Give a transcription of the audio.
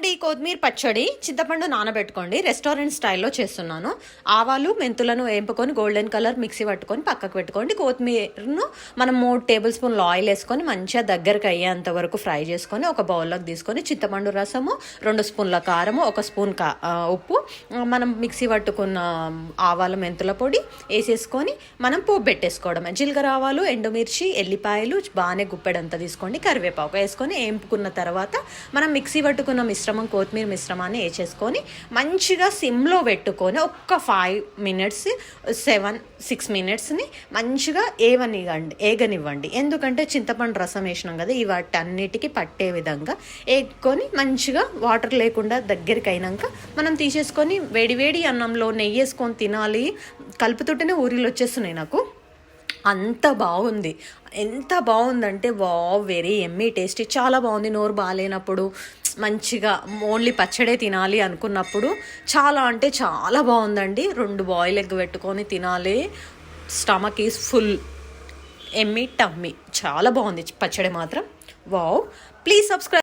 అండి కొత్తిమీర పచ్చడి చింతపండు నానబెట్టుకోండి. రెస్టారెంట్ స్టైల్లో చేస్తున్నాను. ఆవాలు మెంతులను వేపుకొని గోల్డెన్ కలర్ మిక్సీ పట్టుకొని పక్కకు పెట్టుకోండి. కొత్తిమీరను మనం 3 టేబుల్ స్పూన్లు ఆయిల్ వేసుకొని మంచిగా దగ్గరకు అయ్యేంత వరకు ఫ్రై చేసుకొని ఒక బౌల్లోకి తీసుకొని చింతపండు రసము, 2 స్పూన్ల కారము, 1 స్పూన్ ఉప్పు, మనం మిక్సీ పట్టుకున్న ఆవాలు మెంతుల పొడి వేసేసుకొని మనం పోపు పెట్టేసుకోవడం. జీలకర్ర ఆవాలు, ఎండుమిర్చి, ఎల్లిపాయలు బాగానే గుప్పెడంతా తీసుకోండి. కరివేపాకు వేసుకొని వేపుకున్న తర్వాత మనం మిక్సీ పట్టుకున్న మిశ్రమం కొత్తిమీర మిశ్రమాన్ని వేసేసుకొని మంచిగా సిమ్లో పెట్టుకొని ఒక్క 5 మినిట్స్ 6 మినిట్స్ని మంచిగా ఏగనివ్వండి. ఎందుకంటే చింతపండు రసం వేసినాం కదా, ఈ వాటన్నిటికీ పట్టే విధంగా వేసుకొని మంచిగా వాటర్ లేకుండా దగ్గరికి అయినాక మనం తీసేసుకొని వేడివేడి అన్నంలో నెయ్యి వేసుకొని తినాలి. కలుపుతుంటేనే ఊరిలో వచ్చేస్తున్నాయి నాకు. అంత బాగుంది. ఎంత బాగుందంటే వెరీ ఎమ్మీ టేస్టీ, చాలా బాగుంది. నోరు బాగాలేనప్పుడు మంచిగా ఓన్లీ పచ్చడే తినాలి అనుకున్నప్పుడు చాలా అంటే చాలా బాగుందండి. 2 బాయిల్ ఎగ్ పెట్టుకొని తినాలి. Stomach is full, Emmy tummy. చాలా బాగుంది పచ్చడి మాత్రం. Please subscribe.